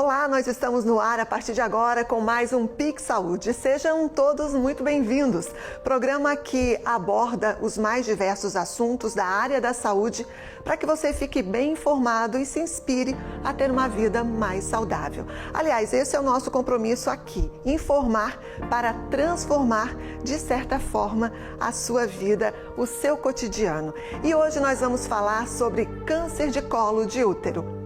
Olá, nós estamos no ar a partir de agora com mais um Pix Saúde. Sejam todos muito bem-vindos. Programa que aborda os mais diversos assuntos da área da saúde para que você fique bem informado e se inspire a ter uma vida mais saudável. Aliás, esse é o nosso compromisso aqui, informar para transformar, de certa forma, a sua vida, o seu cotidiano. E hoje nós vamos falar sobre câncer de colo de útero.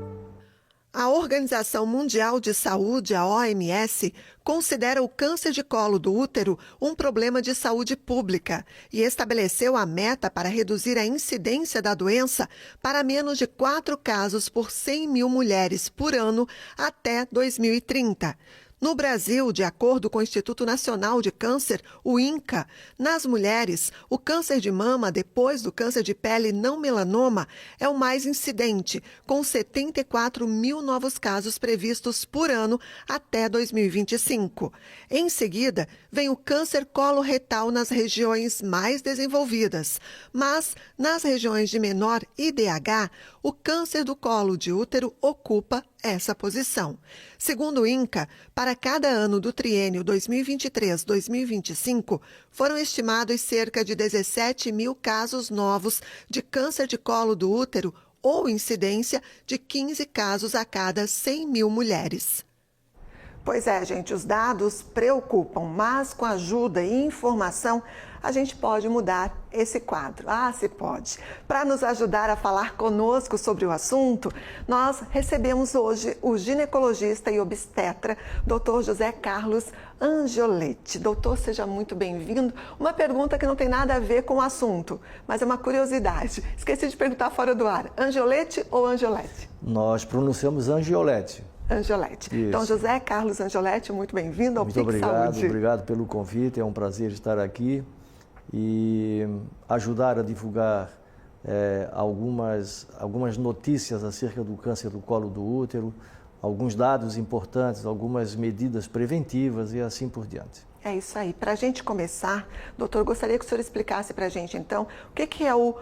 A Organização Mundial de Saúde, a OMS, considera o câncer de colo do útero um problema de saúde pública e estabeleceu a meta para reduzir a incidência da doença para menos de 4 casos por 100 mil mulheres por ano até 2030. No Brasil, de acordo com o Instituto Nacional de Câncer, o INCA, nas mulheres, o câncer de mama, depois do câncer de pele não melanoma, é o mais incidente, com 74 mil novos casos previstos por ano até 2025. Em seguida, vem o câncer coloretal nas regiões mais desenvolvidas, mas nas regiões de menor IDH, o câncer do colo de útero ocupa essa posição. Segundo o INCA, para cada ano do triênio 2023-2025, foram estimados cerca de 17 mil casos novos de câncer de colo do útero ou incidência de 15 casos a cada 100 mil mulheres. Pois é, gente, os dados preocupam, mas com ajuda e informação, a gente pode mudar esse quadro. Ah, se pode. Para nos ajudar a falar conosco sobre o assunto, nós recebemos hoje o ginecologista e obstetra, Dr. José Carlos Angioletti. Doutor, seja muito bem-vindo. Uma pergunta que não tem nada a ver com o assunto, mas é uma curiosidade. Esqueci de perguntar fora do ar. Angioletti ou Angioletti? Nós pronunciamos Angioletti. Angioletti. Isso. Então, José Carlos Angioletti, muito bem-vindo ao Pix Saúde. Muito obrigado, obrigado pelo convite, é um prazer estar aqui e ajudar a divulgar algumas notícias acerca do câncer do colo do útero, alguns dados importantes, algumas medidas preventivas e assim por diante. É isso aí. Para a gente começar, doutor, gostaria que o senhor explicasse para a gente, então, o que é o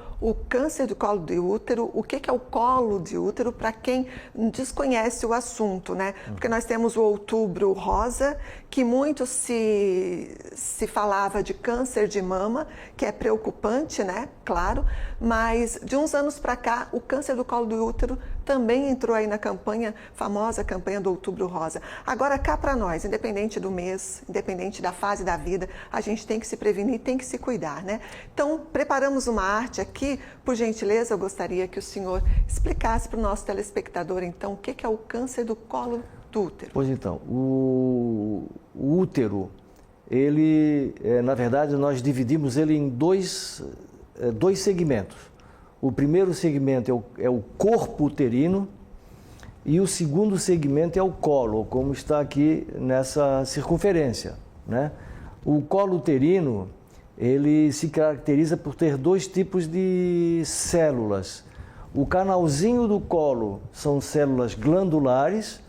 câncer do colo de útero, o que é o colo de útero, para quem desconhece o assunto, né? Porque nós temos o Outubro Rosa, que muito se falava de câncer de mama, que é preocupante, né? Claro, mas de uns anos para cá, o câncer do colo do útero também entrou aí na campanha, famosa campanha do Outubro Rosa. Agora, cá para nós, independente do mês, independente da fase da vida, a gente tem que se prevenir, tem que se cuidar, né? Então, preparamos uma arte aqui, por gentileza, eu gostaria que o senhor explicasse para o nosso telespectador, então, o que é o câncer do colo do útero. Pois então, o útero, ele, na verdade, nós dividimos ele em dois segmentos. O primeiro segmento é o corpo uterino e o segundo segmento é o colo, como está aqui nessa circunferência, né? O colo uterino, ele se caracteriza por ter 2 tipos de células. O canalzinho do colo são células glandulares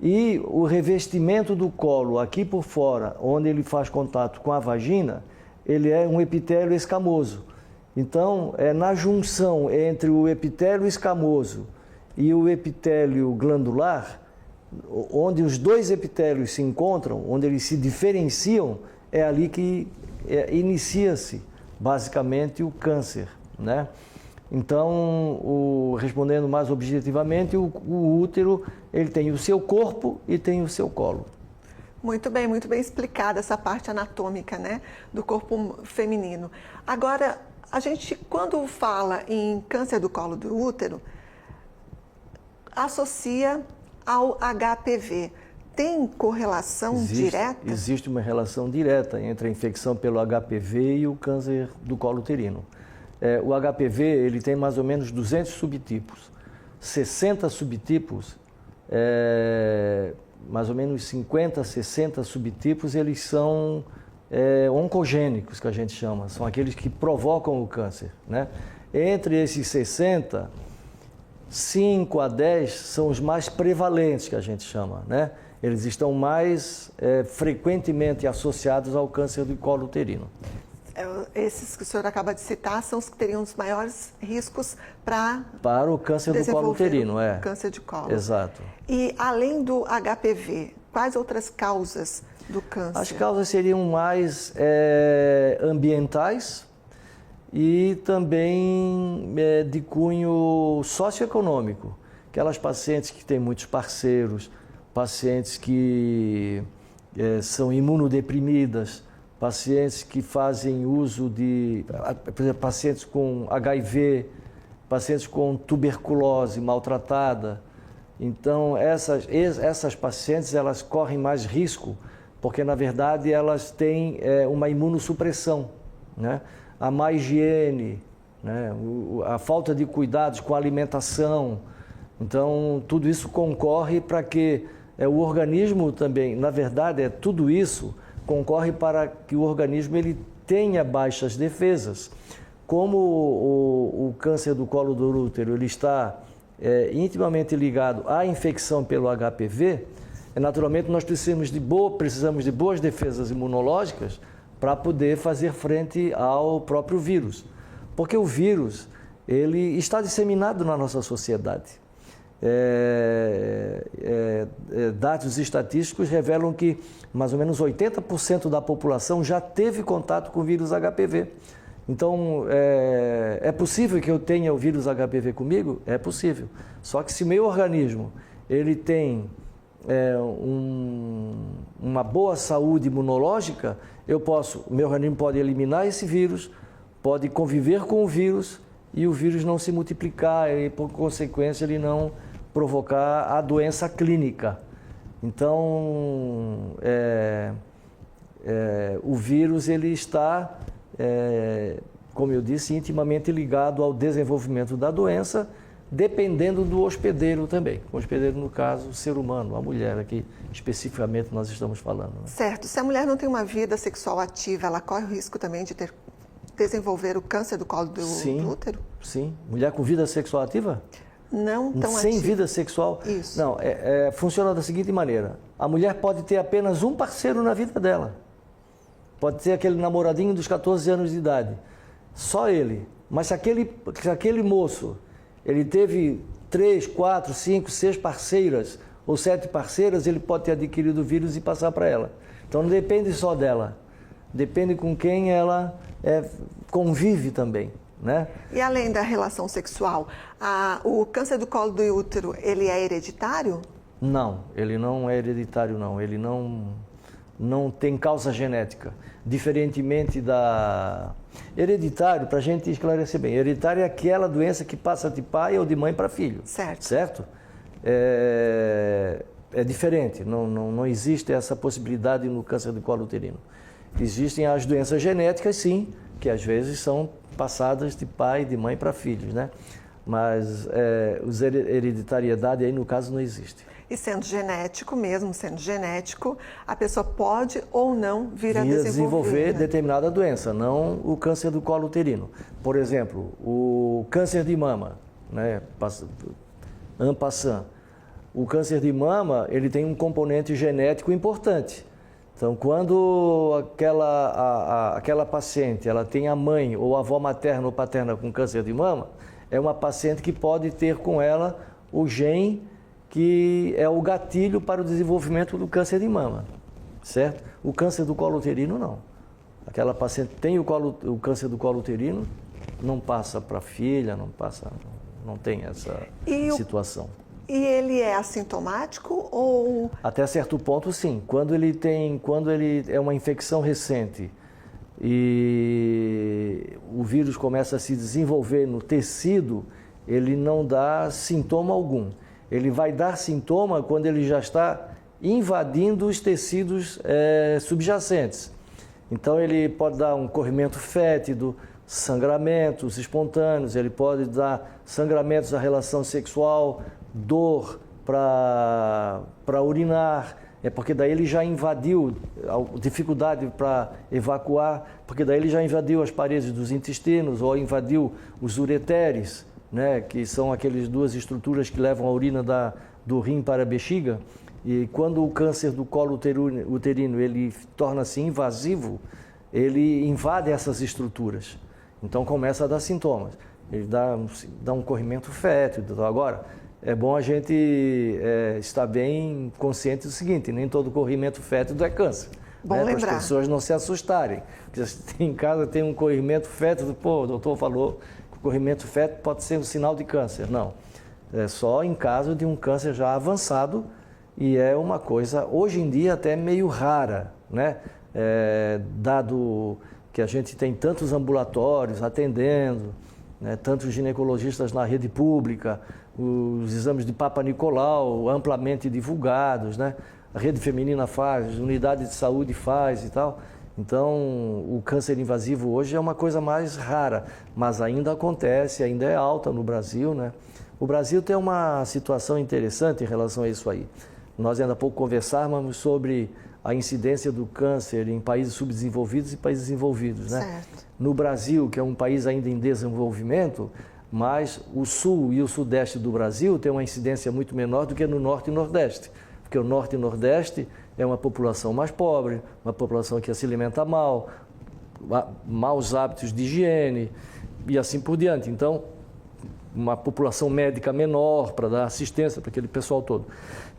e o revestimento do colo aqui por fora, onde ele faz contato com a vagina, ele é um epitélio escamoso. Então, na junção entre o epitélio escamoso e o epitélio glandular, onde os 2 epitélios se encontram, onde eles se diferenciam, é ali que inicia-se basicamente o câncer, né? Então, respondendo mais objetivamente, o útero, ele tem o seu corpo e tem o seu colo. Muito bem explicada essa parte anatômica, né, do corpo feminino. Agora, a gente, quando fala em câncer do colo do útero, associa ao HPV. Tem correlação direta? Existe uma relação direta entre a infecção pelo HPV e o câncer do colo uterino. O HPV, ele tem mais ou menos 200 subtipos. 60 subtipos, mais ou menos 50, 60 subtipos, eles são oncogênicos, que a gente chama. São aqueles que provocam o câncer, né? Entre esses 60, 5 a 10 são os mais prevalentes, que a gente chama, né? Eles estão mais frequentemente associados ao câncer do colo uterino. Esses que o senhor acaba de citar são os que teriam os maiores riscos para o câncer do colo uterino, câncer de colo. Exato. E além do HPV, quais outras causas do câncer? As causas seriam mais ambientais e também de cunho socioeconômico. Aquelas pacientes que têm muitos parceiros, pacientes que são imunodeprimidas, pacientes que fazem uso de, por exemplo, pacientes com HIV, pacientes com tuberculose maltratada. Então, essas pacientes, elas correm mais risco, porque, na verdade, elas têm uma imunossupressão, né? A má higiene, né? A falta de cuidados com a alimentação. Então, tudo isso concorre para que o organismo também, na verdade, tudo isso concorre para que o organismo ele tenha baixas defesas. Como o câncer do colo do útero ele está intimamente ligado à infecção pelo HPV, naturalmente nós precisamos de boas defesas imunológicas para poder fazer frente ao próprio vírus. Porque o vírus ele está disseminado na nossa sociedade. Dados estatísticos revelam que mais ou menos 80% da população já teve contato com o vírus HPV. Então, é possível que eu tenha o vírus HPV comigo? É possível. Só que se o meu organismo ele tem uma boa saúde imunológica, o meu organismo pode eliminar esse vírus, pode conviver com o vírus e o vírus não se multiplicar e, por consequência, ele não provocar a doença clínica. Então, o vírus ele está, como eu disse, intimamente ligado ao desenvolvimento da doença, dependendo do hospedeiro também. O hospedeiro, no caso, o ser humano, a mulher, aqui especificamente nós estamos falando. Né? Certo. Se a mulher não tem uma vida sexual ativa, ela corre o risco também de desenvolver o câncer do colo do útero? Sim. Mulher com vida sexual ativa? Não tão Sem ativa. vida sexual? Isso. Não, funciona da seguinte maneira. A mulher pode ter apenas um parceiro na vida dela. Pode ser aquele namoradinho dos 14 anos de idade. Só ele. Mas se aquele moço, ele teve 3, 4, 5, 6 parceiras ou 7 parceiras, ele pode ter adquirido o vírus e passar para ela. Então não depende só dela. Depende com quem ela convive também. Né? E além da relação sexual, o câncer do colo do útero, ele é hereditário? Não, ele não é hereditário, não. Ele não tem causa genética. Diferentemente da... Hereditário, para a gente esclarecer bem, hereditário é aquela doença que passa de pai ou de mãe para filho. Certo? É diferente, não existe essa possibilidade no câncer do colo uterino. Existem as doenças genéticas, sim, que às vezes são passadas de pai e de mãe para filhos, né? Mas hereditariedade aí no caso não existe. E sendo genético, mesmo sendo genético, a pessoa pode ou não vir a desenvolver determinada doença, não o câncer do colo uterino. Por exemplo, o câncer de mama, né? En passant. O câncer de mama, ele tem um componente genético importante. Então, quando aquela paciente ela tem a mãe ou a avó materna ou paterna com câncer de mama, é uma paciente que pode ter com ela o gene que é o gatilho para o desenvolvimento do câncer de mama, certo? O câncer do colo uterino, não. Aquela paciente tem o câncer do colo uterino, não passa para a filha, não tem essa situação. E ele é assintomático ou... Até certo ponto, sim. Quando ele é uma infecção recente e o vírus começa a se desenvolver no tecido, ele não dá sintoma algum. Ele vai dar sintoma quando ele já está invadindo os tecidos subjacentes. Então, ele pode dar um corrimento fétido, sangramentos espontâneos, ele pode dar sangramentos da relação sexual, dor para urinar, porque daí ele já invadiu, dificuldade para evacuar, porque daí ele já invadiu as paredes dos intestinos ou invadiu os ureteres, né, que são aquelas duas estruturas que levam a urina do rim para a bexiga. E quando o câncer do colo uterino ele torna-se invasivo, ele invade essas estruturas. Então começa a dar sintomas. Ele dá um corrimento fétido. Agora, é bom a gente estar bem consciente do seguinte, nem todo corrimento fétido é câncer. Bom lembrar. Para as pessoas não se assustarem. Porque se em casa tem um corrimento fétido, o doutor falou que o corrimento fétido pode ser um sinal de câncer. Não, é só em caso de um câncer já avançado e é uma coisa, hoje em dia, até meio rara, né? Dado que a gente tem tantos ambulatórios atendendo, né? Tantos ginecologistas na rede pública, os exames de Papa Nicolau amplamente divulgados, né? A rede feminina faz, a unidade de saúde faz e tal. Então, o câncer invasivo hoje é uma coisa mais rara, mas ainda acontece, ainda é alta no Brasil, né? O Brasil tem uma situação interessante em relação a isso aí. Nós ainda há pouco conversávamos sobre a incidência do câncer em países subdesenvolvidos e países desenvolvidos, né? Certo. No Brasil, que é um país ainda em desenvolvimento, mas o sul e o sudeste do Brasil tem uma incidência muito menor do que no norte e nordeste, porque o norte e nordeste é uma população mais pobre, uma população que se alimenta mal, maus hábitos de higiene e assim por diante. Então, uma população médica menor para dar assistência para aquele pessoal todo.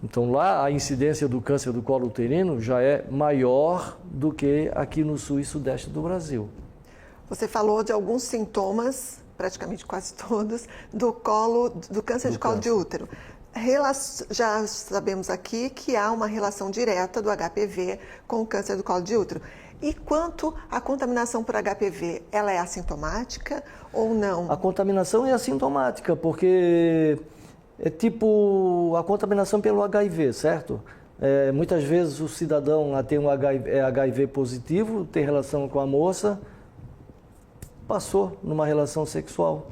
Então, lá a incidência do câncer do colo uterino já é maior do que aqui no sul e sudeste do Brasil. Você falou de alguns sintomas, praticamente quase todos, do câncer de colo de útero. Já sabemos aqui que há uma relação direta do HPV com o câncer do colo de útero. E quanto à contaminação por HPV, ela é assintomática ou não? A contaminação é assintomática, porque é tipo a contaminação pelo HIV, certo? Muitas vezes o cidadão tem um HIV positivo, tem relação com a moça, passou numa relação sexual.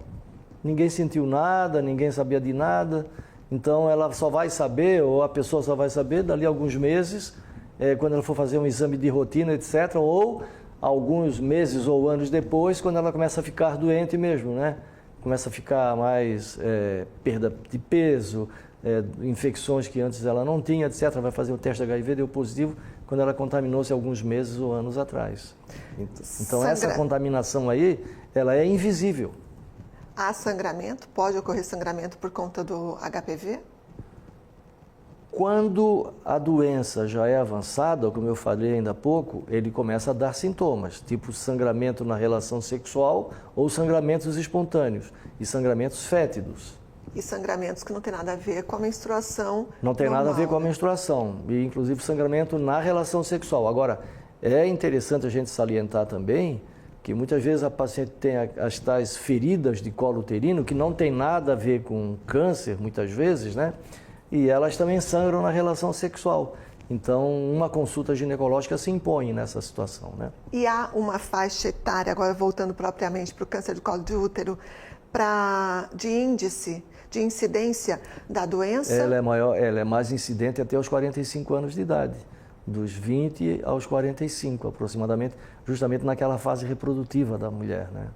Ninguém sentiu nada, ninguém sabia de nada. Então ela só vai saber, ou a pessoa só vai saber dali a alguns meses, quando ela for fazer um exame de rotina, etc. Ou alguns meses ou anos depois, quando ela começa a ficar doente mesmo, né? Começa a ficar mais perda de peso, infecções que antes ela não tinha, etc. Vai fazer o teste de HIV, deu positivo, quando ela contaminou-se alguns meses ou anos atrás. Então essa contaminação aí, ela é invisível. Há sangramento? Pode ocorrer sangramento por conta do HPV? Quando a doença já é avançada, como eu falei ainda há pouco, ele começa a dar sintomas, tipo sangramento na relação sexual ou sangramentos espontâneos e sangramentos fétidos. E sangramentos que não tem nada a ver com a menstruação. Não tem normal, nada a ver com a né? menstruação, e inclusive sangramento na relação sexual. Agora, é interessante a gente salientar também que muitas vezes a paciente tem as tais feridas de colo uterino, que não tem nada a ver com câncer, muitas vezes, né? E elas também sangram na relação sexual. Então, uma consulta ginecológica se impõe nessa situação, né? E há uma faixa etária, agora voltando propriamente para o câncer de colo de útero, de índice, de incidência da doença? Ela é mais incidente até os 45 anos de idade. Dos 20 aos 45, aproximadamente, justamente naquela fase reprodutiva da mulher, né?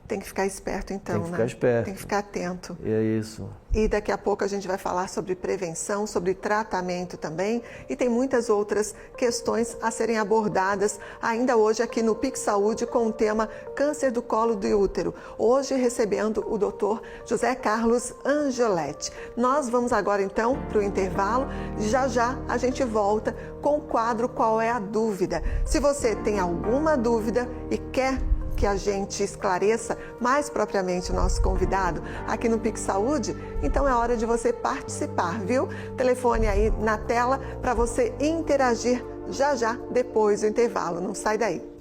Tem que ficar esperto, então, né? Tem que ficar esperto. Tem que ficar atento. É isso. E daqui a pouco a gente vai falar sobre prevenção, sobre tratamento também, e tem muitas outras questões a serem abordadas ainda hoje aqui no PIC Saúde com o tema câncer do colo do útero. Hoje recebendo o Dr. José Carlos Angioletti. Nós vamos agora então para o intervalo. Já já a gente volta com o quadro Qual é a Dúvida? Se você tem alguma dúvida e quer que a gente esclareça mais propriamente o nosso convidado aqui no PIC Saúde, então é hora de você participar, viu? Telefone aí na tela para você interagir já depois do intervalo. Não sai daí.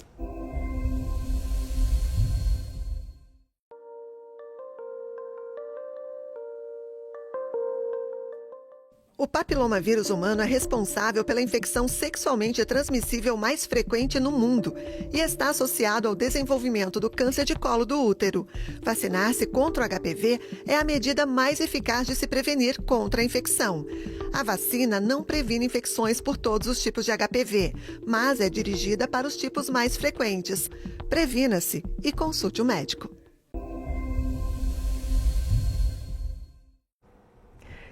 O papilomavírus humano é responsável pela infecção sexualmente transmissível mais frequente no mundo e está associado ao desenvolvimento do câncer de colo do útero. Vacinar-se contra o HPV é a medida mais eficaz de se prevenir contra a infecção. A vacina não previne infecções por todos os tipos de HPV, mas é dirigida para os tipos mais frequentes. Previna-se e consulte o médico.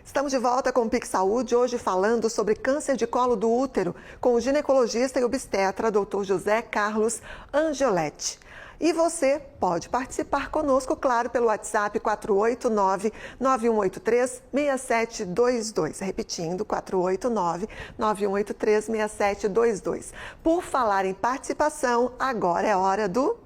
Estamos de volta com o Pix Saúde, hoje falando sobre câncer de colo do útero, com o ginecologista e obstetra, Dr. José Carlos Angioletti. E você pode participar conosco, claro, pelo WhatsApp 489-9183-6722. Repetindo, 489-9183-6722. Por falar em participação, agora é hora do...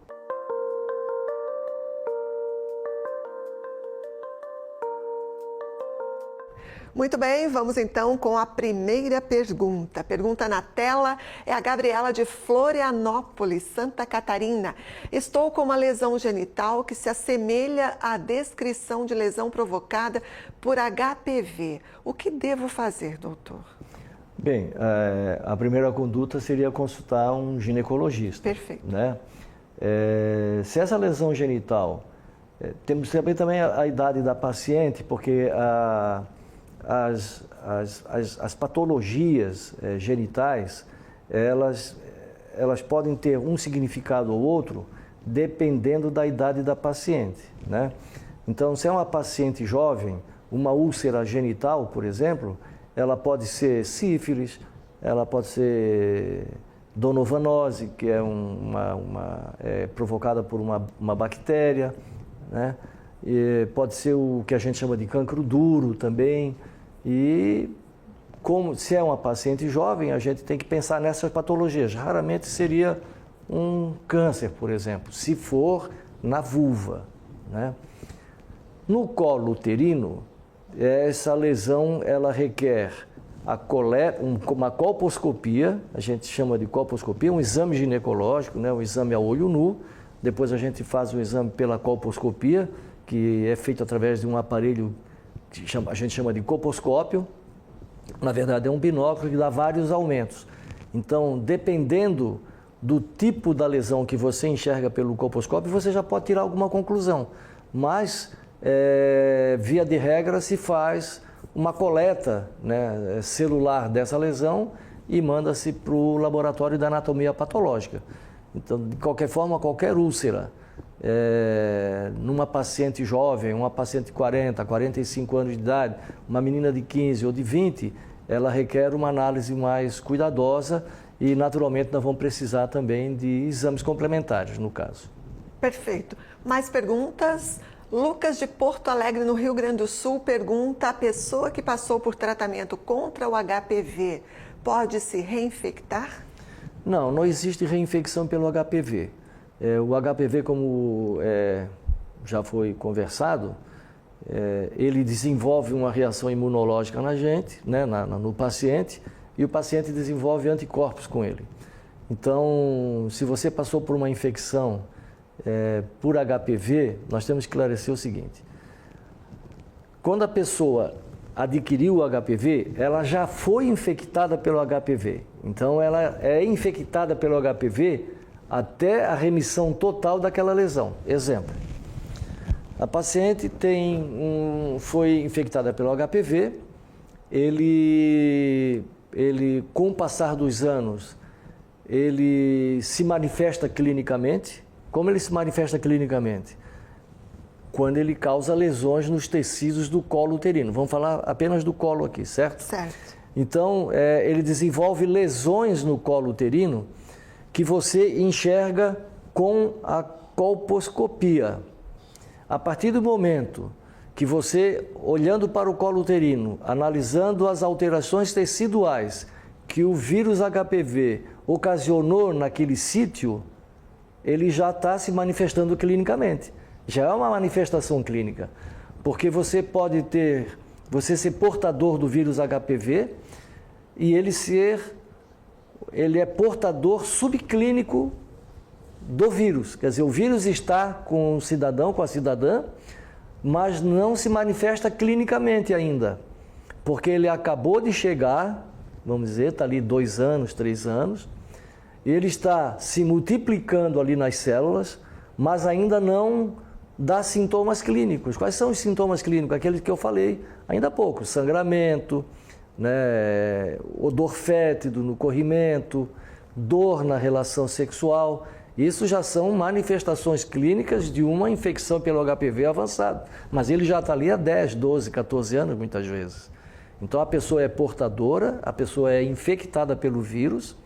Muito bem, vamos então com a primeira pergunta. A pergunta na tela é a Gabriela de Florianópolis, Santa Catarina. Estou com uma lesão genital que se assemelha à descrição de lesão provocada por HPV. O que devo fazer, doutor? Bem, a primeira conduta seria consultar um ginecologista. Perfeito. Né? Se essa lesão genital, temos que saber também a idade da paciente, porque as patologias genitais, elas podem ter um significado ou outro dependendo da idade da paciente, né? Então, se é uma paciente jovem, uma úlcera genital, por exemplo, ela pode ser sífilis, ela pode ser donovanose, que é provocada por uma bactéria, né? E pode ser o que a gente chama de cancro duro também. E como se é uma paciente jovem, a gente tem que pensar nessas patologias. Raramente seria um câncer, por exemplo, se for na vulva, né? No colo uterino, essa lesão ela requer uma colposcopia, a gente chama de colposcopia, um exame ginecológico, né? Um exame a olho nu. Depois a gente faz o exame pela colposcopia, que é feito através de um aparelho que a gente chama de colposcópio. Na verdade, é um binóculo que dá vários aumentos. Então, dependendo do tipo da lesão que você enxerga pelo colposcópio, você já pode tirar alguma conclusão. Mas, via de regra, se faz uma coleta, né, celular dessa lesão e manda-se para o laboratório da anatomia patológica. Então, de qualquer forma, qualquer úlcera, numa paciente jovem, uma paciente de 40, 45 anos de idade, uma menina de 15 ou de 20, ela requer uma análise mais cuidadosa e, naturalmente, nós vamos precisar também de exames complementares, no caso. Perfeito. Mais perguntas? Lucas de Porto Alegre, no Rio Grande do Sul, pergunta: a pessoa que passou por tratamento contra o HPV pode se reinfectar? Não existe reinfecção pelo HPV. O HPV, como já foi conversado, ele desenvolve uma reação imunológica na gente, né, no paciente, e o paciente desenvolve anticorpos com ele. Então, se você passou por uma infecção por HPV, nós temos que esclarecer o seguinte: quando a pessoa adquiriu o HPV, ela já foi infectada pelo HPV. Então, ela é infectada pelo HPV até a remissão total daquela lesão. Exemplo: a paciente foi infectada pelo HPV, ele com o passar dos anos, ele se manifesta clinicamente. Como ele se manifesta clinicamente? Quando ele causa lesões nos tecidos do colo uterino. Vamos falar apenas do colo aqui, certo? Certo. Então, ele desenvolve lesões no colo uterino que você enxerga com a colposcopia. A partir do momento que você, olhando para o colo uterino, analisando as alterações teciduais que o vírus HPV ocasionou naquele sítio, ele já está se manifestando clinicamente. Já é uma manifestação clínica, porque você pode ser portador do vírus HPV e ele é portador subclínico do vírus. Quer dizer, o vírus está com o cidadão, com a cidadã, mas não se manifesta clinicamente ainda, porque ele acabou de chegar, vamos dizer, está ali 2 anos, 3 anos, ele está se multiplicando ali nas células, mas ainda não dá sintomas clínicos. Quais são os sintomas clínicos? Aqueles que eu falei ainda há pouco: sangramento, né, odor fétido no corrimento, dor na relação sexual. Isso já são manifestações clínicas de uma infecção pelo HPV avançado, mas ele já está ali há 10, 12, 14 anos muitas vezes. Então a pessoa é portadora, a pessoa é infectada pelo vírus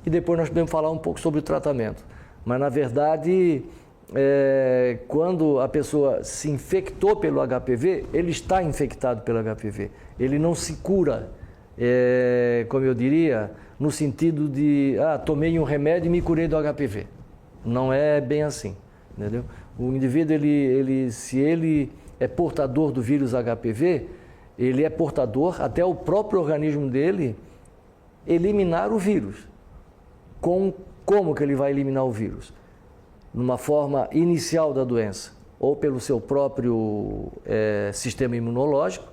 e depois nós podemos falar um pouco sobre o tratamento. Mas na verdade, quando a pessoa se infectou pelo HPV, ele está infectado pelo HPV. Ele não se cura, como eu diria, no sentido de, tomei um remédio e me curei do HPV. Não é bem assim, entendeu? O indivíduo, se ele é portador do vírus HPV, ele é portador até o próprio organismo dele eliminar o vírus. Como que ele vai eliminar o vírus? Numa forma inicial da doença, ou pelo seu próprio sistema imunológico.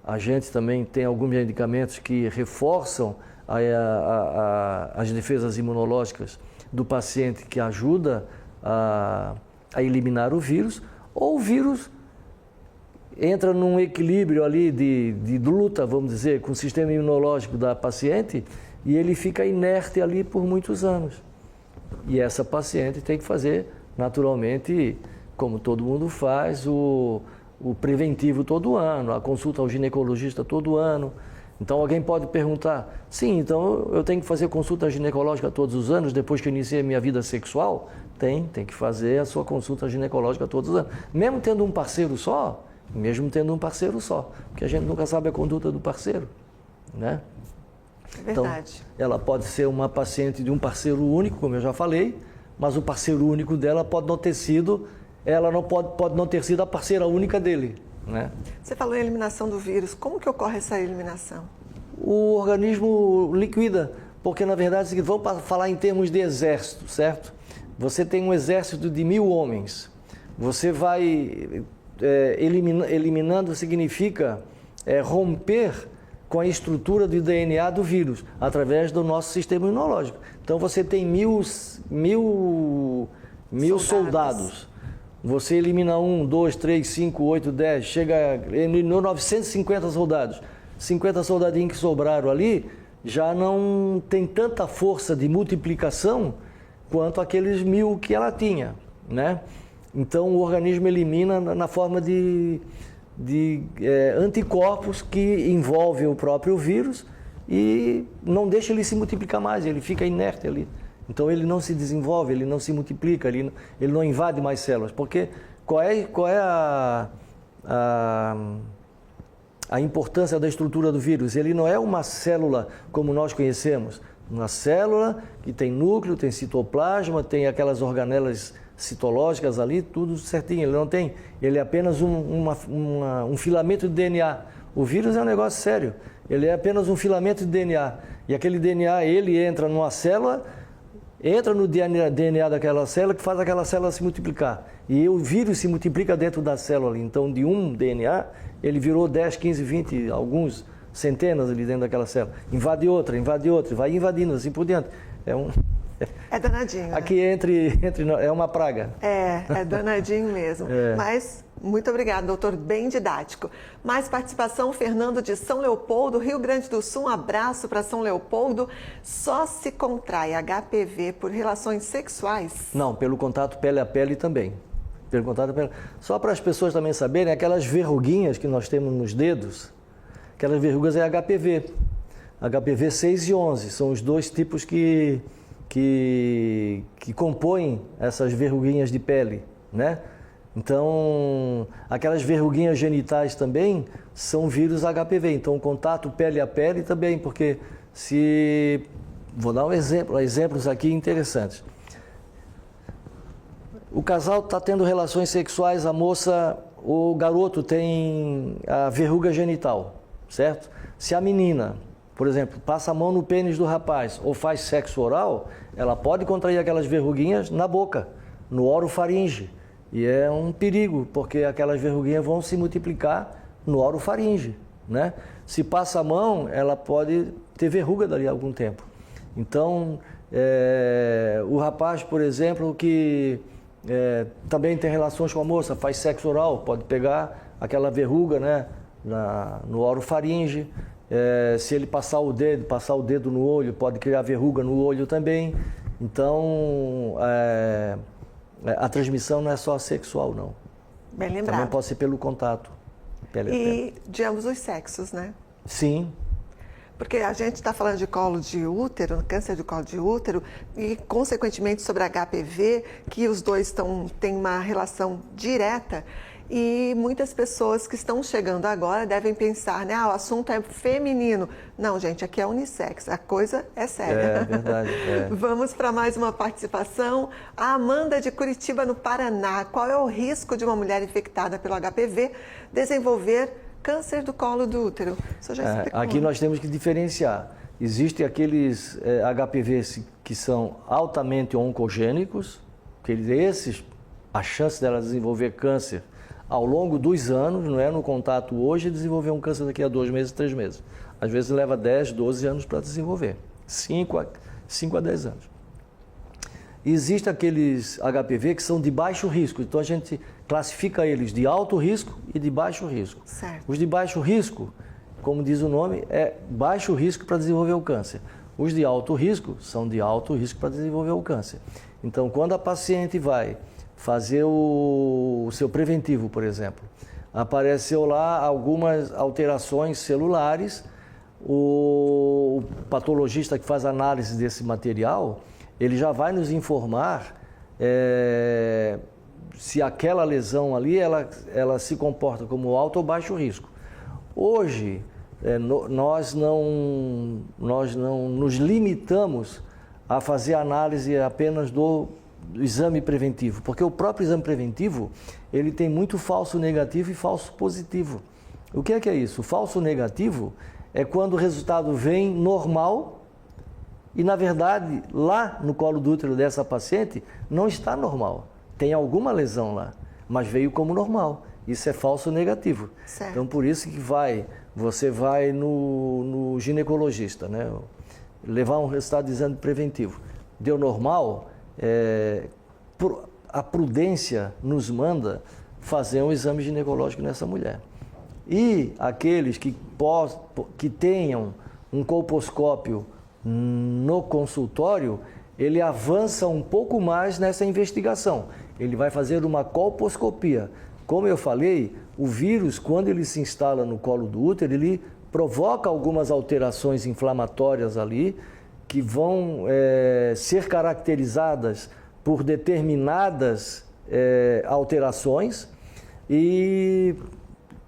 A gente também tem alguns medicamentos que reforçam as defesas imunológicas do paciente, que ajuda a eliminar o vírus, ou o vírus entra num equilíbrio ali de luta, vamos dizer, com o sistema imunológico da paciente e ele fica inerte ali por muitos anos. E essa paciente tem que fazer, naturalmente, como todo mundo faz, o preventivo todo ano, a consulta ao ginecologista todo ano. Então alguém pode perguntar, sim, então eu tenho que fazer consulta ginecológica todos os anos depois que eu iniciei a minha vida sexual? Tem que fazer a sua consulta ginecológica todos os anos. Mesmo tendo um parceiro só, porque a gente nunca sabe a conduta do parceiro, né? É verdade. Então, ela pode ser uma paciente de um parceiro único, como eu já falei, mas o parceiro único dela pode não ter sido, ela não pode não ter sido a parceira única dele, né? Você falou em eliminação do vírus. Como que ocorre essa eliminação? O organismo liquida, porque na verdade, vamos falar em termos de exército, certo? Você tem um exército de 1000 homens. Você vai eliminando, significa romper com a estrutura do DNA do vírus, através do nosso sistema imunológico. Então você tem mil soldados. Você elimina 1, 2, 3, 5, 8, 10, eliminou 950 soldados. 50 soldadinhos que sobraram ali já não tem tanta força de multiplicação quanto aqueles 1000 que ela tinha, né? Então o organismo elimina na forma de anticorpos que envolvem o próprio vírus e não deixa ele se multiplicar mais, ele fica inerte ali. Então ele não se desenvolve, ele não se multiplica, ele não invade mais células. Porque qual é a importância da estrutura do vírus? Ele não é uma célula como nós conhecemos. Uma célula que tem núcleo, tem citoplasma, tem aquelas organelas citológicas ali, tudo certinho. Ele não tem, ele é apenas um filamento de DNA. O vírus é um negócio sério. Ele é apenas um filamento de DNA. E aquele DNA, ele entra numa célula, entra no DNA daquela célula, que faz aquela célula se multiplicar. E o vírus se multiplica dentro da célula. Então, de um DNA, ele virou 10, 15, 20, alguns centenas ali dentro daquela célula. Invade outra, vai invadindo assim por diante. É danadinho, né? Aqui entre nós, é uma praga. É danadinho mesmo. Mas, muito obrigada, doutor, bem didático. Mais participação, Fernando de São Leopoldo, Rio Grande do Sul. Um abraço para São Leopoldo. Só se contrai HPV por relações sexuais? Não, pelo contato pele a pele também. Pelo contato pele. Só para as pessoas também saberem, aquelas verruguinhas que nós temos nos dedos, aquelas verrugas é HPV. HPV 6 e 11, são os dois tipos que compõem essas verruguinhas de pele, né? Então, aquelas verruguinhas genitais também são vírus HPV. Então, o contato pele a pele também, porque vou dar um exemplo, exemplos aqui interessantes. O casal está tendo relações sexuais, o garoto tem a verruga genital, certo? Se a menina, por exemplo, passa a mão no pênis do rapaz ou faz sexo oral, ela pode contrair aquelas verruguinhas na boca, no orofaringe. E é um perigo, porque aquelas verruguinhas vão se multiplicar no orofaringe, né? Se passa a mão, ela pode ter verruga dali a algum tempo. Então, o rapaz, por exemplo, que também tem relações com a moça, faz sexo oral, pode pegar aquela verruga, né, no orofaringe. Se ele passar o dedo no olho, pode criar verruga no olho também. Então, a transmissão não é só sexual, não. Bem lembrado. Também pode ser pelo contato. E de ambos os sexos, né? Sim. Porque a gente está falando de colo de útero, câncer de colo de útero e, consequentemente, sobre HPV, que os dois têm uma relação direta. E muitas pessoas que estão chegando agora devem pensar, né? O assunto é feminino. Não, gente, aqui é unissex, a coisa é séria. É verdade. Vamos para mais uma participação. A Amanda de Curitiba, no Paraná. Qual é o risco de uma mulher infectada pelo HPV desenvolver câncer do colo do útero? Você já explicou. Aqui nós temos que diferenciar. Existem aqueles HPVs que são altamente oncogênicos, que esses, a chance dela desenvolver câncer ao longo dos anos, não é no contato hoje, desenvolver um câncer daqui a 2 meses, 3 meses. Às vezes leva 10, 12 anos para desenvolver, 5 a 10 anos. Existem aqueles HPV que são de baixo risco, então a gente classifica eles de alto risco e de baixo risco. Certo. Os de baixo risco, como diz o nome, é baixo risco para desenvolver o câncer. Os de alto risco são de alto risco para desenvolver o câncer. Então, quando a paciente vai fazer o seu preventivo, por exemplo, apareceu lá algumas alterações celulares, o patologista que faz análise desse material, ele já vai nos informar se aquela lesão ali, ela se comporta como alto ou baixo risco. Hoje, nós não nos limitamos a fazer análise apenas do exame preventivo, porque o próprio exame preventivo, ele tem muito falso negativo e falso positivo. O que é isso? O falso negativo é quando o resultado vem normal e, na verdade, lá no colo do útero dessa paciente não está normal. Tem alguma lesão lá, mas veio como normal. Isso é falso negativo. Certo. Então, por isso que você vai no ginecologista, né? Levar um resultado de exame preventivo. Deu normal, a prudência nos manda fazer um exame ginecológico nessa mulher. E aqueles que tenham um colposcópio no consultório, ele avança um pouco mais nessa investigação. Ele vai fazer uma colposcopia. Como eu falei, o vírus, quando ele se instala no colo do útero, ele provoca algumas alterações inflamatórias ali, que vão ser caracterizadas por determinadas alterações e,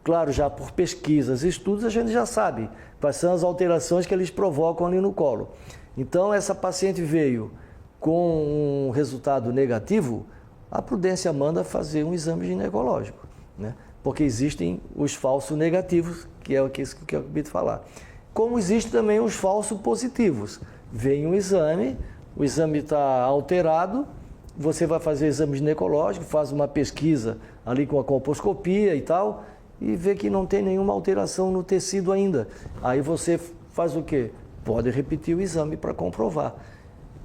claro, já por pesquisas e estudos, a gente já sabe quais são as alterações que eles provocam ali no colo. Então, essa paciente veio com um resultado negativo, a prudência manda fazer um exame ginecológico, né? Porque existem os falsos negativos, que é isso que eu acabei de falar. Como existem também os falsos positivos. Vem um exame, o exame está alterado, você vai fazer exame ginecológico, faz uma pesquisa ali com a colposcopia e tal, e vê que não tem nenhuma alteração no tecido ainda. Aí você faz o quê? Pode repetir o exame para comprovar.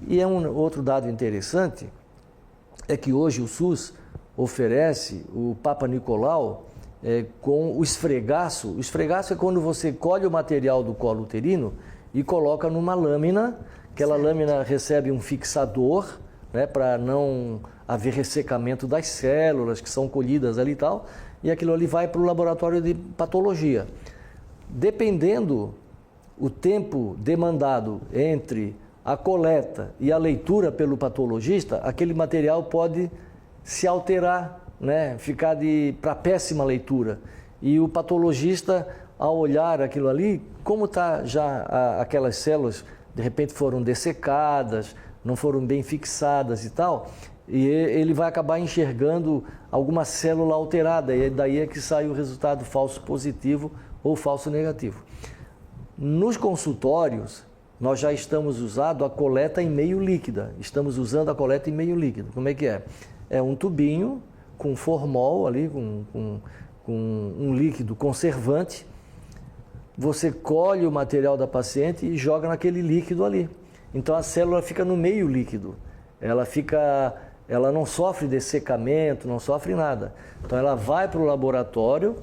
E outro dado interessante é que hoje o SUS oferece o Papa Nicolau com o esfregaço. O esfregaço é quando você colhe o material do colo uterino e coloca numa lâmina, aquela lâmina recebe um fixador, né, para não haver ressecamento das células que são colhidas ali e tal, e aquilo ali vai para o laboratório de patologia. Dependendo o tempo demandado entre a coleta e a leitura pelo patologista, aquele material pode se alterar, né, ficar para péssima leitura. E o patologista, ao olhar aquilo ali, como está já aquelas células, de repente foram dessecadas, não foram bem fixadas e tal, e ele vai acabar enxergando alguma célula alterada, e daí é que sai o resultado falso positivo ou falso negativo. Nos consultórios, nós já estamos usando a coleta em meio líquida, Como é que é? É um tubinho com formol ali, com um líquido conservante, você colhe o material da paciente e joga naquele líquido ali. Então a célula fica no meio líquido, ela não sofre dessecamento, não sofre nada. Então ela vai para o laboratório,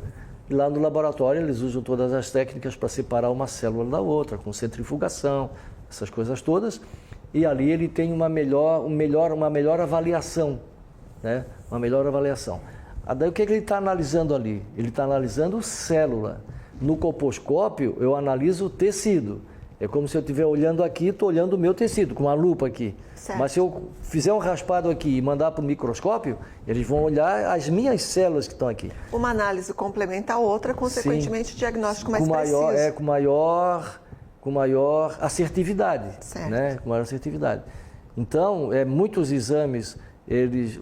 e lá no laboratório eles usam todas as técnicas para separar uma célula da outra, com centrifugação, essas coisas todas, e ali ele tem uma melhor avaliação, né? Uma melhor avaliação. Daí o que ele está analisando ali? Ele está analisando célula. No colposcópio, eu analiso o tecido. É como se eu estiver olhando aqui, estou olhando o meu tecido, com uma lupa aqui. Certo. Mas se eu fizer um raspado aqui e mandar para o microscópio, eles vão olhar as minhas células que estão aqui. Uma análise complementa a outra, consequentemente, Sim. diagnóstico mais preciso. Com maior assertividade. Certo. Né? Com maior assertividade. Então, muitos exames,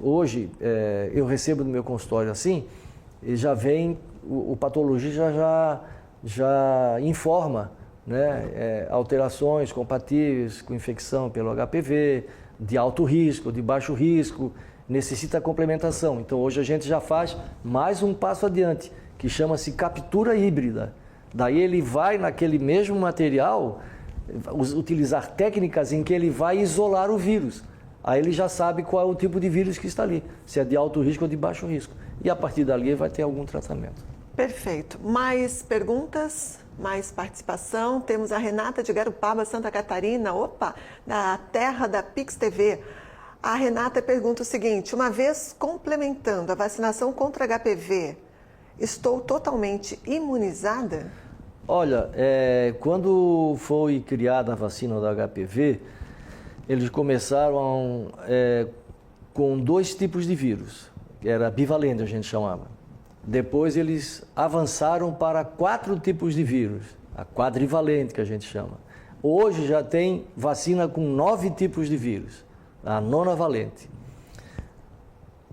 hoje, eu recebo no meu consultório assim, e já vem, o patologista já informa, né, alterações compatíveis com infecção pelo HPV, de alto risco, de baixo risco, necessita complementação. Então, hoje a gente já faz mais um passo adiante, que chama-se captura híbrida. Daí ele vai naquele mesmo material utilizar técnicas em que ele vai isolar o vírus. Aí ele já sabe qual é o tipo de vírus que está ali, se é de alto risco ou de baixo risco. E a partir dali vai ter algum tratamento. Perfeito. Mais perguntas? Mais participação? Temos a Renata de Garupaba, Santa Catarina, da terra da Pix TV. A Renata pergunta o seguinte: uma vez complementando a vacinação contra HPV, estou totalmente imunizada? Olha, quando foi criada a vacina do HPV, eles começaram com 2 tipos de vírus, que era bivalente, a gente chamava. Depois eles avançaram para 4 tipos de vírus, a quadrivalente que a gente chama. Hoje já tem vacina com 9 tipos de vírus, a nonavalente.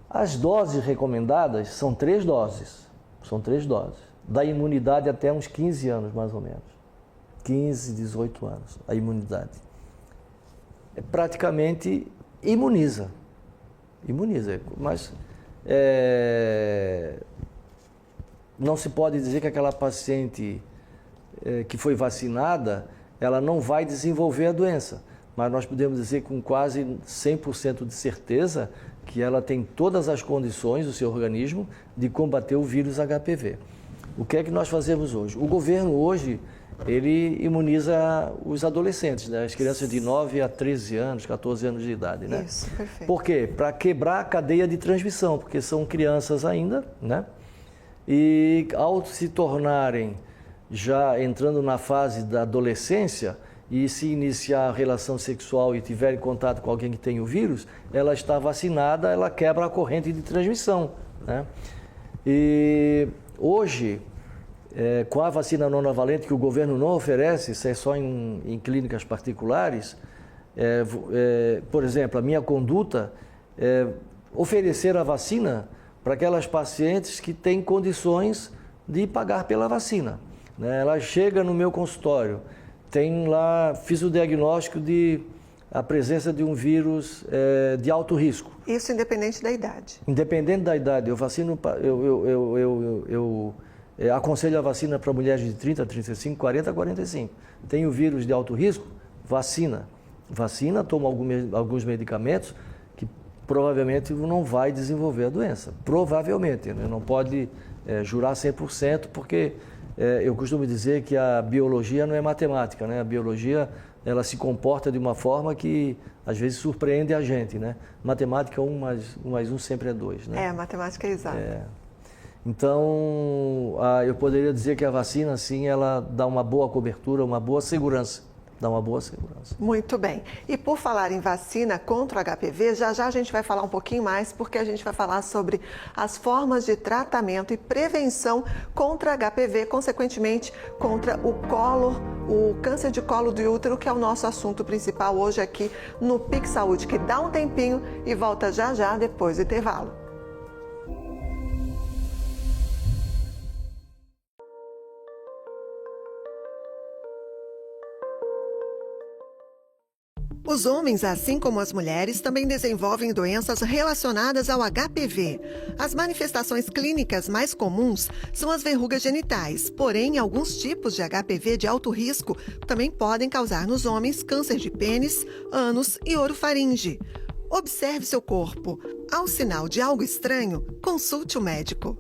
As doses recomendadas são 3 doses, da imunidade até uns 15 anos, mais ou menos. 15, 18 anos, a imunidade. Praticamente imuniza, mas não se pode dizer que aquela paciente que foi vacinada, ela não vai desenvolver a doença, mas nós podemos dizer com quase 100% de certeza que ela tem todas as condições, o seu organismo, de combater o vírus HPV. O que é que nós fazemos hoje? O governo hoje, ele imuniza os adolescentes, né? As crianças de 9 a 13 anos, 14 anos de idade, né? Isso, perfeito. Por quê? Para quebrar a cadeia de transmissão, porque são crianças ainda, né? E ao se tornarem, já entrando na fase da adolescência, e se iniciar a relação sexual e tiver contato com alguém que tem o vírus, ela está vacinada, ela quebra a corrente de transmissão, né? E hoje, com a vacina nonavalente que o governo não oferece, isso é só em clínicas particulares, por exemplo, a minha conduta é oferecer a vacina para aquelas pacientes que têm condições de pagar pela vacina, né? Ela chega no meu consultório, fiz o diagnóstico de a presença de um vírus de alto risco. Isso independente da idade? Independente da idade. Eu vacino, eu aconselho a vacina para mulheres de 30, 35, 40, 45. Tem o vírus de alto risco? Vacina. Vacina, toma alguns medicamentos que provavelmente não vai desenvolver a doença. Provavelmente, né? Não pode jurar 100%, porque eu costumo dizer que a biologia não é matemática, né? A biologia, ela se comporta de uma forma que às vezes surpreende a gente, né? Matemática, 1 mais 1 sempre é 2, né? A matemática é exata. Então, eu poderia dizer que a vacina, sim, ela dá uma boa cobertura, uma boa segurança. Dá uma boa segurança. Muito bem. E por falar em vacina contra o HPV, já a gente vai falar um pouquinho mais, porque a gente vai falar sobre as formas de tratamento e prevenção contra HPV, consequentemente contra o câncer de colo do útero, que é o nosso assunto principal hoje aqui no Pix Saúde, que dá um tempinho e volta já depois do intervalo. Os homens, assim como as mulheres, também desenvolvem doenças relacionadas ao HPV. As manifestações clínicas mais comuns são as verrugas genitais, porém, alguns tipos de HPV de alto risco também podem causar nos homens câncer de pênis, ânus e orofaringe. Observe seu corpo. Ao sinal de algo estranho, consulte o médico.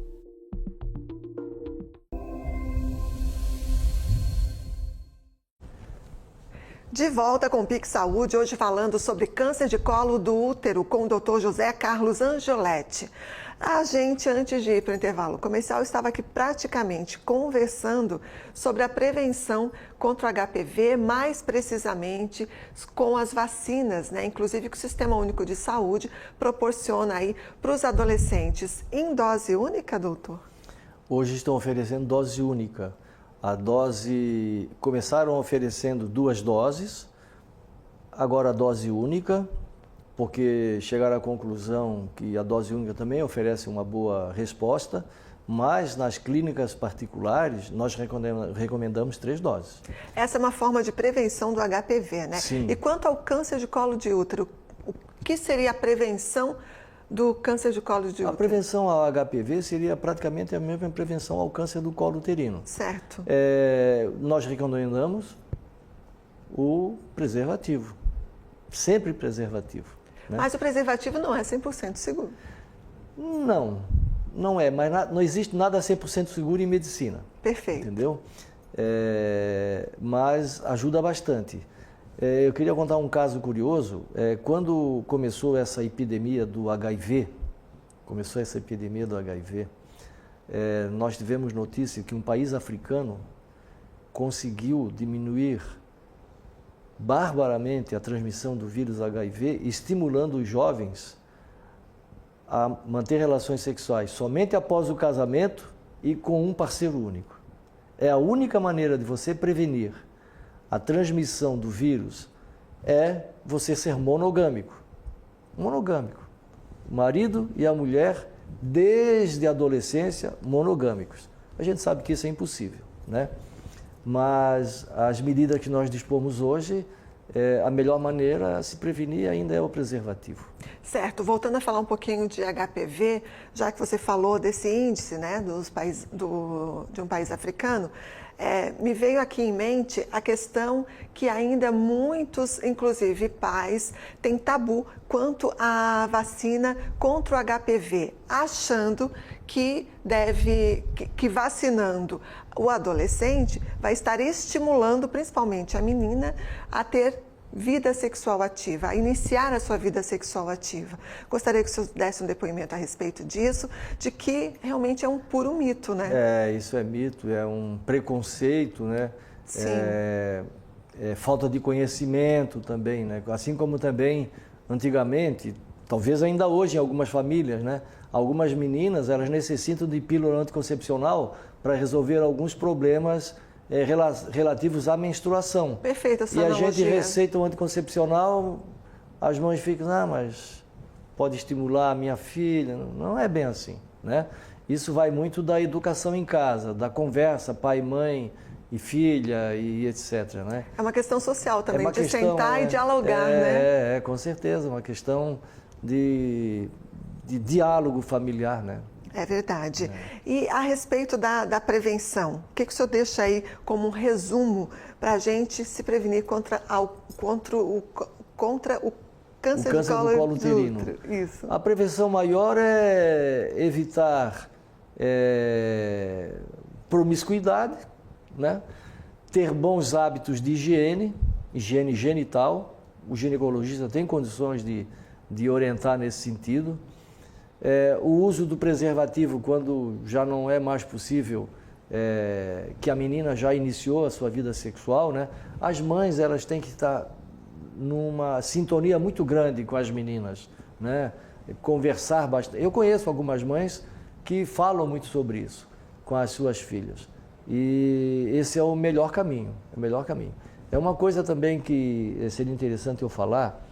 De volta com o Pix Saúde, hoje falando sobre câncer de colo do útero com o Dr. José Carlos Angioletti. A gente, antes de ir para o intervalo comercial, estava aqui praticamente conversando sobre a prevenção contra o HPV, mais precisamente com as vacinas, né? Inclusive que o Sistema Único de Saúde proporciona aí para os adolescentes em dose única, doutor? Hoje estão oferecendo dose única. A dose, começaram oferecendo 2 doses, agora a dose única, porque chegaram à conclusão que a dose única também oferece uma boa resposta, mas nas clínicas particulares nós recomendamos 3 doses. Essa é uma forma de prevenção do HPV, né? Sim. E quanto ao câncer de colo de útero, o que seria a prevenção do câncer de colo de útero? A prevenção ao HPV seria praticamente a mesma prevenção ao câncer do colo uterino. Certo. Nós recomendamos o preservativo, sempre preservativo. Né? Mas o preservativo não é 100% seguro. Não é, mas não existe nada 100% seguro em medicina. Perfeito. Entendeu? Mas ajuda bastante. Eu queria contar um caso curioso. Quando começou essa epidemia do HIV, nós tivemos notícia que um país africano conseguiu diminuir barbaramente a transmissão do vírus HIV, estimulando os jovens a manter relações sexuais somente após o casamento e com um parceiro único. É a única maneira de você prevenir a transmissão do vírus é você ser monogâmico. Monogâmico. O marido e a mulher, desde a adolescência, monogâmicos. A gente sabe que isso é impossível, né? Mas as medidas que nós dispomos hoje, a melhor maneira a se prevenir ainda é o preservativo. Certo. Voltando a falar um pouquinho de HPV, já que você falou desse índice, né, de um país africano, me veio aqui em mente a questão que ainda muitos, inclusive pais, têm tabu quanto à vacina contra o HPV, achando que vacinando o adolescente vai estar estimulando principalmente a menina a ter vida sexual ativa, a iniciar a sua vida sexual ativa. Gostaria que o senhor desse um depoimento a respeito disso, de que realmente é um puro mito, né? Isso é mito, é um preconceito, né? Sim. Falta de conhecimento também, né? Assim como também antigamente, talvez ainda hoje em algumas famílias, né? Algumas meninas, elas necessitam de pílula anticoncepcional para resolver alguns problemas relativos à menstruação. Perfeita essa analogia. E a analogia. gente receita o anticoncepcional, as mães ficam, mas pode estimular a minha filha. Não é bem assim, né? Isso vai muito da educação em casa, da conversa, pai, mãe e filha e etc, né? É uma questão social também, de sentar e dialogar, né? Com certeza, uma questão de diálogo familiar, né? É verdade. E a respeito da prevenção, o que o senhor deixa aí como um resumo para a gente se prevenir contra o câncer do colo uterino? Isso. A prevenção maior é evitar promiscuidade, né? Ter bons hábitos de higiene genital. O ginecologista tem condições de orientar nesse sentido. O uso do preservativo quando já não é mais possível, que a menina já iniciou a sua vida sexual, né? As mães, elas têm que estar numa sintonia muito grande com as meninas, né? Conversar bastante. Eu conheço algumas mães que falam muito sobre isso com as suas filhas. E esse é o melhor caminho, É uma coisa também que seria interessante eu falar.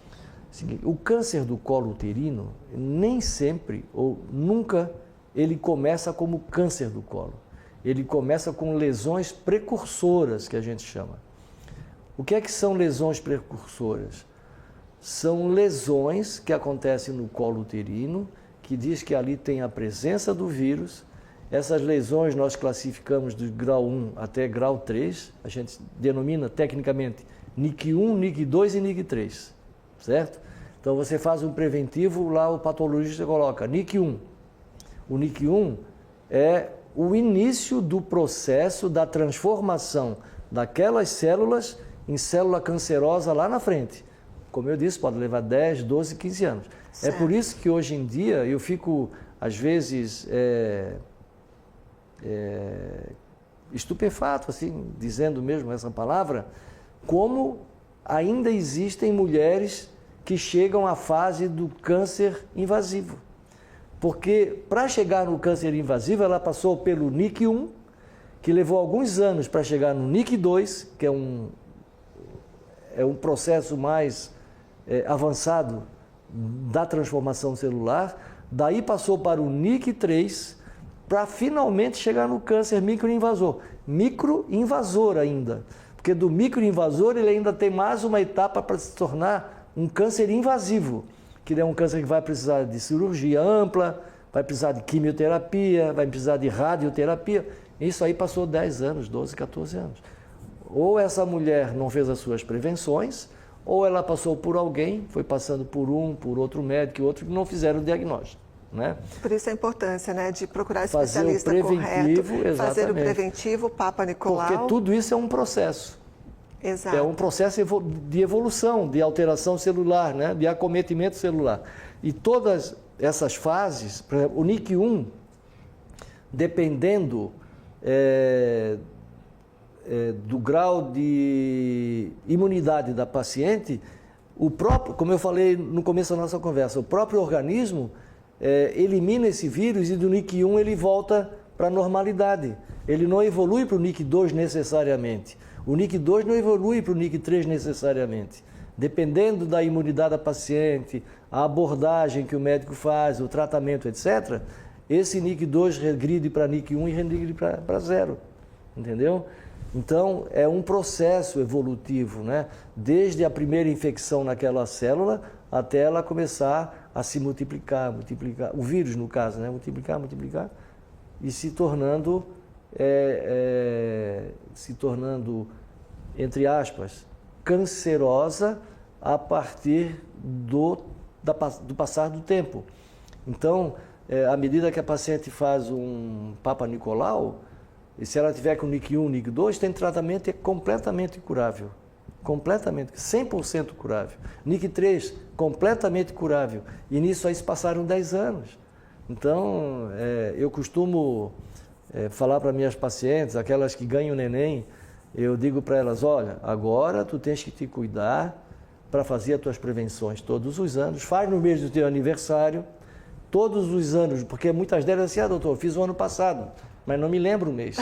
O câncer do colo uterino, nem sempre ou nunca ele começa como câncer do colo. Ele começa com lesões precursoras, que a gente chama. O que é que são lesões precursoras? São lesões que acontecem no colo uterino, que diz que ali tem a presença do vírus. Essas lesões nós classificamos do grau 1 até grau 3, a gente denomina tecnicamente NIC1, NIC2 e NIC3. Certo? Então você faz um preventivo, lá o patologista coloca NIC1. O NIC1 é o início do processo da transformação daquelas células em célula cancerosa lá na frente. Como eu disse, pode levar 10, 12, 15 anos. Certo. É por isso que hoje em dia eu fico, às vezes, estupefato, assim, dizendo mesmo essa palavra, como ainda existem mulheres que chegam à fase do câncer invasivo. Porque para chegar no câncer invasivo, ela passou pelo NIC1, que levou alguns anos para chegar no NIC2, que é um processo mais avançado da transformação celular. Daí passou para o NIC3, para finalmente chegar no câncer microinvasor. Microinvasor ainda, porque do microinvasor ele ainda tem mais uma etapa para se tornar um câncer invasivo, que é um câncer que vai precisar de cirurgia ampla, vai precisar de quimioterapia, vai precisar de radioterapia. Isso aí passou 10 anos, 12, 14 anos. Ou essa mulher não fez as suas prevenções, ou ela passou por alguém, foi passando por outro médico e outro, que não fizeram o diagnóstico. Né? Por isso a importância, né, de procurar o fazer especialista o preventivo, correto, exatamente. fazer o preventivo, Papa Nicolau. Porque tudo isso é um processo. Exato. É um processo de evolução, de alteração celular, né? De acometimento celular. E todas essas fases, por exemplo, o NIC1, dependendo do grau de imunidade da paciente, como eu falei no começo da nossa conversa, o próprio organismo elimina esse vírus e do NIC1 ele volta para a normalidade. Ele não evolui para o NIC2 necessariamente. O NIC2 não evolui para o NIC3 necessariamente. Dependendo da imunidade da paciente, a abordagem que o médico faz, o tratamento, etc., esse NIC2 regride para NIC1 e regride para 0. Entendeu? Então, é um processo evolutivo, né? Desde a primeira infecção naquela célula até ela começar a se multiplicar, o vírus no caso, né? Multiplicar, e se tornando, entre aspas, cancerosa a partir do passar do tempo. Então, à medida que a paciente faz um Papa Nicolau, e se ela tiver com NIC1, NIC2, tem tratamento e é completamente curável. Completamente, 100% curável. NIC3, completamente curável. E nisso aí se passaram 10 anos. Então, eu costumo falar para minhas pacientes, aquelas que ganham neném, eu digo para elas, olha, agora tu tens que te cuidar para fazer as tuas prevenções todos os anos, faz no mês do teu aniversário, todos os anos, porque muitas delas dizem assim, doutor, eu fiz o ano passado, mas não me lembro o mês.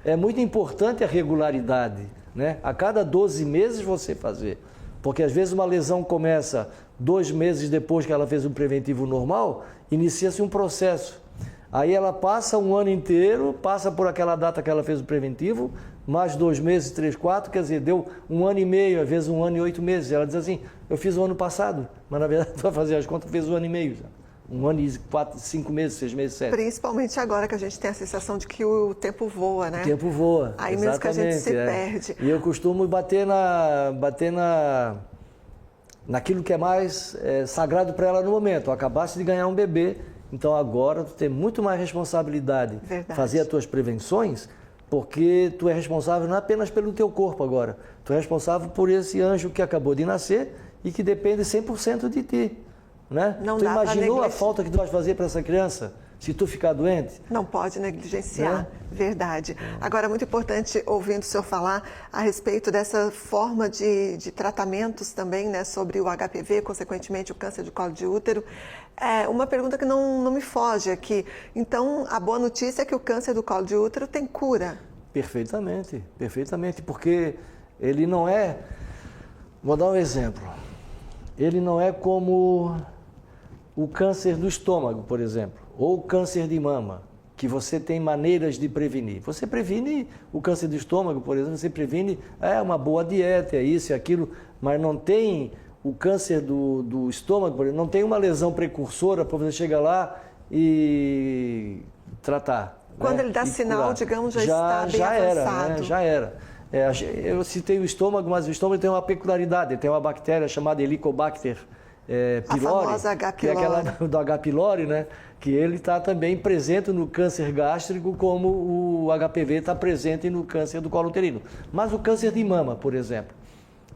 É muito importante a regularidade, né? A cada 12 meses você fazer, porque às vezes uma lesão começa 2 meses depois que ela fez um preventivo normal, inicia-se um processo. Aí ela passa um ano inteiro, passa por aquela data que ela fez o preventivo, mais 2 meses, 3, 4, quer dizer, deu 1 ano e meio, às vezes 1 ano e 8 meses. Ela diz assim, eu fiz o ano passado, mas na verdade, para fazer as contas, fez 1 ano e meio já. 1 ano e 4, 5 meses, 6 meses, 7. Principalmente agora que a gente tem a sensação de que o tempo voa, né? O tempo voa, aí exatamente, mesmo que a gente se perde. E eu costumo bater naquilo que é mais sagrado para ela no momento. Acabaste de ganhar um bebê, então agora tu tem muito mais responsabilidade. Verdade. Fazer as tuas prevenções, porque tu é responsável não apenas pelo teu corpo agora, tu é responsável por esse anjo que acabou de nascer e que depende 100% de ti. Né? Não tu dá imaginou a falta que tu vais fazer para essa criança se tu ficar doente? Não pode negligenciar, verdade. Agora, muito importante, ouvindo o senhor falar a respeito dessa forma de tratamentos também, né, sobre o HPV, consequentemente o câncer de colo de útero. Uma pergunta que não me foge aqui. Então, a boa notícia é que o câncer do colo de útero tem cura? Perfeitamente, perfeitamente, porque ele não é... Vou dar um exemplo. Ele não é como o câncer do estômago, por exemplo, ou o câncer de mama, que você tem maneiras de prevenir. Você previne o câncer do estômago, por exemplo, você previne uma boa dieta, isso e aquilo, mas não tem o câncer do estômago, por exemplo, não tem uma lesão precursora para você chegar lá e tratar. Quando ele dá sinal, digamos, já está bem avançado. Já era. Eu citei o estômago, mas o estômago tem uma peculiaridade, tem uma bactéria chamada Helicobacter pylori, a famosa H. pylori. Que é aquela do H. pylori, né? Que ele está também presente no câncer gástrico, como o HPV está presente no câncer do colo uterino. Mas o câncer de mama, por exemplo,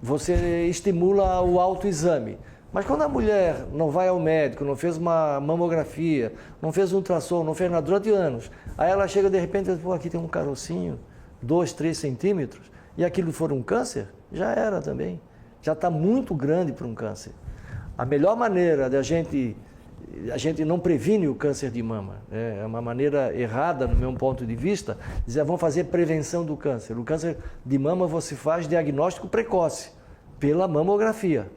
você estimula o autoexame. Mas quando a mulher não vai ao médico, não fez uma mamografia, não fez um ultrassom, não fez nada durante anos, aí ela chega de repente e diz, pô, aqui tem um carocinho, 2, 3 centímetros, e aquilo for um câncer, já era também. Já está muito grande para um câncer. A melhor maneira de a gente não previne o câncer de mama, é uma maneira errada, no meu ponto de vista, dizer, vamos fazer prevenção do câncer. O câncer de mama você faz diagnóstico precoce, pela mamografia.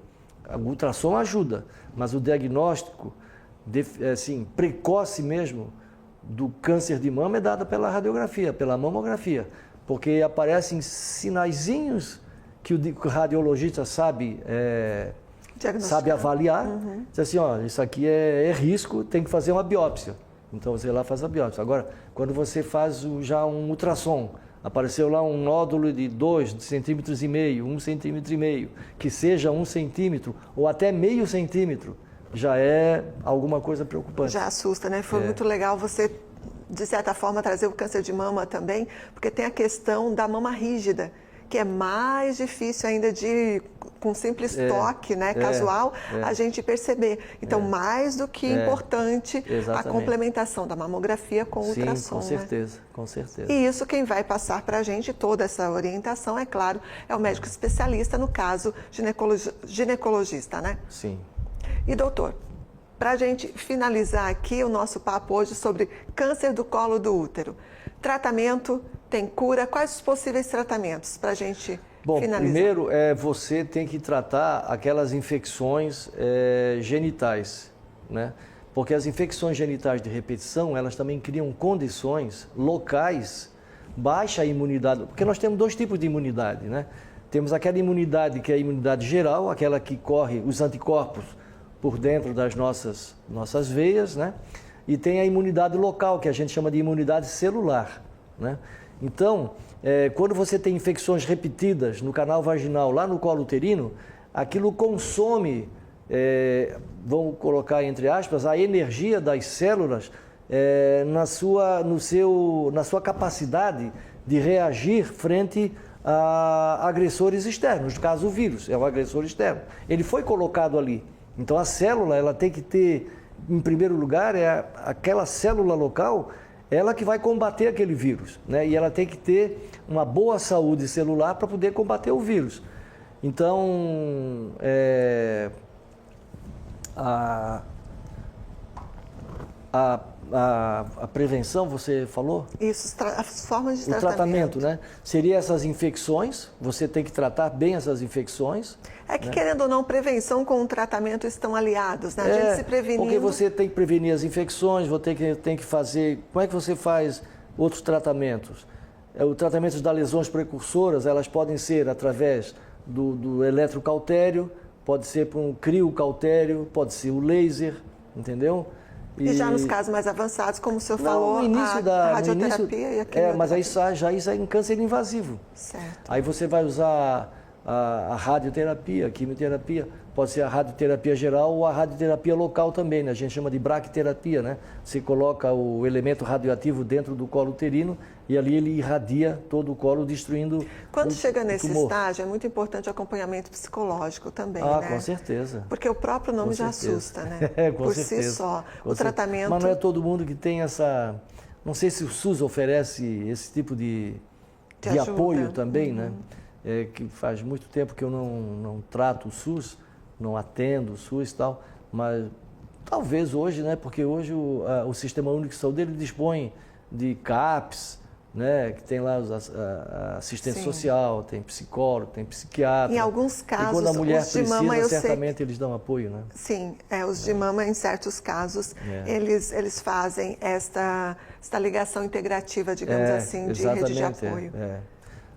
O ultrassom ajuda, mas o diagnóstico assim, precoce mesmo do câncer de mama é dado pela radiografia, pela mamografia, porque aparecem sinaizinhos que o radiologista sabe avaliar, diz assim, ó, isso aqui é risco, tem que fazer uma biópsia. Então você lá faz a biópsia. Agora, quando você faz já um ultrassom, apareceu lá um nódulo de 2,5 centímetros, 1,5 centímetro, que seja 1 centímetro ou até meio centímetro, já é alguma coisa preocupante. Já assusta, né? Foi muito legal você, de certa forma, trazer o câncer de mama também, porque tem a questão da mama rígida, que é mais difícil ainda de, com simples toque, né, casual, a gente perceber. Então, mais do que importante a complementação da mamografia com o ultrassom. Sim, com certeza, né? Com certeza. E isso quem vai passar para a gente toda essa orientação, é claro, é o médico especialista, no caso, ginecologista, né? Sim. E doutor, para a gente finalizar aqui o nosso papo hoje sobre câncer do colo do útero, tratamento, tem cura? Quais os possíveis tratamentos para a gente finalizar? Primeiro, você tem que tratar aquelas infecções genitais, né? Porque as infecções genitais de repetição, elas também criam condições locais, baixa imunidade, porque nós temos 2 tipos de imunidade, né? Temos aquela imunidade que é a imunidade geral, aquela que corre os anticorpos por dentro das nossas veias, né? E tem a imunidade local, que a gente chama de imunidade celular, né? Então, quando você tem infecções repetidas no canal vaginal, lá no colo uterino, aquilo consome, vamos colocar entre aspas, a energia das células na sua capacidade de reagir frente a agressores externos. No caso, o vírus é o agressor externo. Ele foi colocado ali. Então, a célula ela tem que ter, em primeiro lugar, aquela célula local, ela que vai combater aquele vírus, né? E ela tem que ter uma boa saúde celular para poder combater o vírus. Então, a prevenção, você falou? Isso, as formas de tratamento. O tratamento, né? Seria essas infecções, você tem que tratar bem essas infecções. É que, querendo ou não, prevenção com o tratamento estão aliados, né? A gente se prevenindo... Porque você tem que prevenir as infecções, tem que fazer... Como é que você faz outros tratamentos? O tratamento das lesões precursoras, elas podem ser através do eletrocautério, pode ser por um criocautério, pode ser o laser, entendeu? E já nos casos mais avançados, como o senhor falou, a radioterapia e a quimioterapia. Mas aí já isso é em câncer invasivo. Certo. Aí você vai usar a radioterapia, a quimioterapia, pode ser a radioterapia geral ou a radioterapia local também, né? A gente chama de braquiterapia, né? Você coloca o elemento radioativo dentro do colo uterino e ali ele irradia todo o colo, destruindo Quando chega nesse tumor. Estágio, é muito importante o acompanhamento psicológico também, né? Com certeza. Porque o próprio nome já assusta, né? Com certeza. Si só. O tratamento... Mas não é todo mundo que tem essa... Não sei se o SUS oferece esse tipo de apoio também, né? Que faz muito tempo que eu não trato o SUS, não atendo o SUS e tal, mas talvez hoje, né? Porque hoje o Sistema Único de Saúde ele dispõe de CAPS, né? Que tem lá a assistência social, tem psicólogo, tem psiquiatra. Em alguns casos, e quando a mulher os de mama, precisa, certamente eles dão apoio, né? Sim, os de mama, em certos casos, eles fazem esta ligação integrativa, digamos assim, de rede de apoio.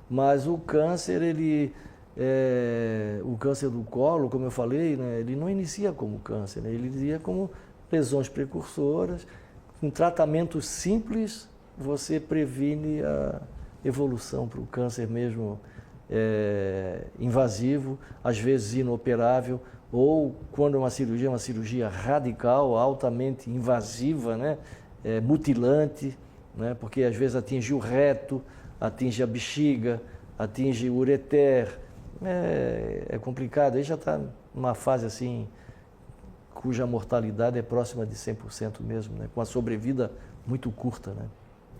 Mas o câncer, o câncer do colo, como eu falei, né, ele não inicia como câncer, né, ele inicia como lesões precursoras. Com tratamento simples, você previne a evolução para o câncer mesmo invasivo, às vezes inoperável, ou quando é uma cirurgia radical, altamente invasiva, né, mutilante, né, porque às vezes atinge o reto, atinge a bexiga, atinge o ureter, é complicado. Aí já está numa fase assim, cuja mortalidade é próxima de 100% mesmo, né? Com a sobrevida muito curta, né?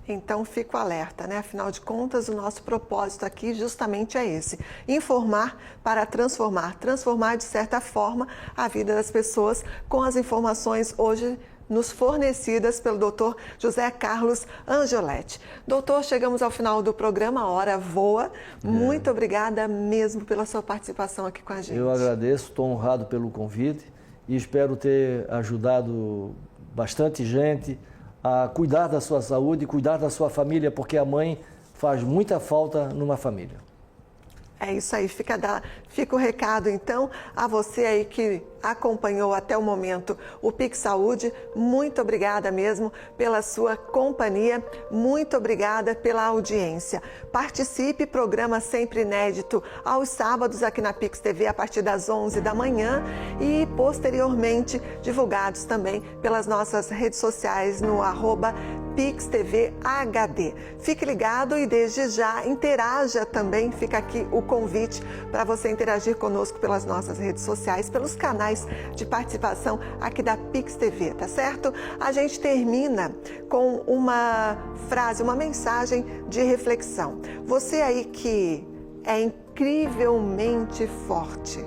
Então, fico alerta, né? Afinal de contas, o nosso propósito aqui justamente é esse: informar para transformar. Transformar, de certa forma, a vida das pessoas com as informações hoje nos fornecidas pelo Dr. José Carlos Angioletti. Doutor, chegamos ao final do programa, a hora voa. Muito obrigada mesmo pela sua participação aqui com a gente. Eu agradeço, estou honrado pelo convite e espero ter ajudado bastante gente a cuidar da sua saúde, cuidar da sua família, porque a mãe faz muita falta numa família. É isso aí, fica o recado então a você aí que acompanhou até o momento o Pix Saúde. Muito obrigada mesmo pela sua companhia, muito obrigada pela audiência. Participe, programa sempre inédito aos sábados aqui na Pix TV a partir das 11 da manhã e posteriormente divulgados também pelas nossas redes sociais no @PixTVHD. Fique ligado e desde já interaja também, fica aqui o convite para você interagir conosco pelas nossas redes sociais, pelos canais de participação aqui da Pix TV, tá certo? A gente termina com uma frase, uma mensagem de reflexão. Você aí que é incrivelmente forte,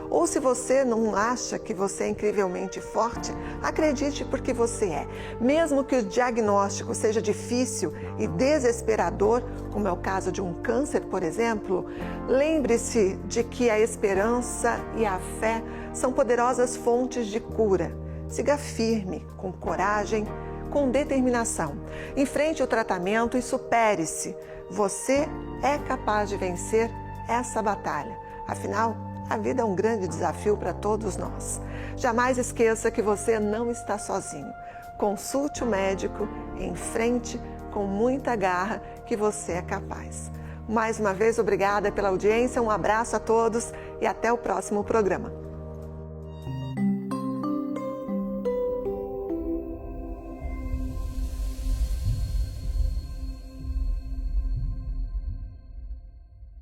ou se você não acha que você é incrivelmente forte, acredite porque você é. Mesmo que o diagnóstico seja difícil e desesperador, como é o caso de um câncer, por exemplo, lembre-se de que a esperança e a fé são poderosas fontes de cura. Siga firme, com coragem, com determinação. Enfrente o tratamento e supere-se. Você é capaz de vencer essa batalha. Afinal, a vida é um grande desafio para todos nós. Jamais esqueça que você não está sozinho. Consulte o médico, enfrente com muita garra que você é capaz. Mais uma vez, obrigada pela audiência, um abraço a todos e até o próximo programa.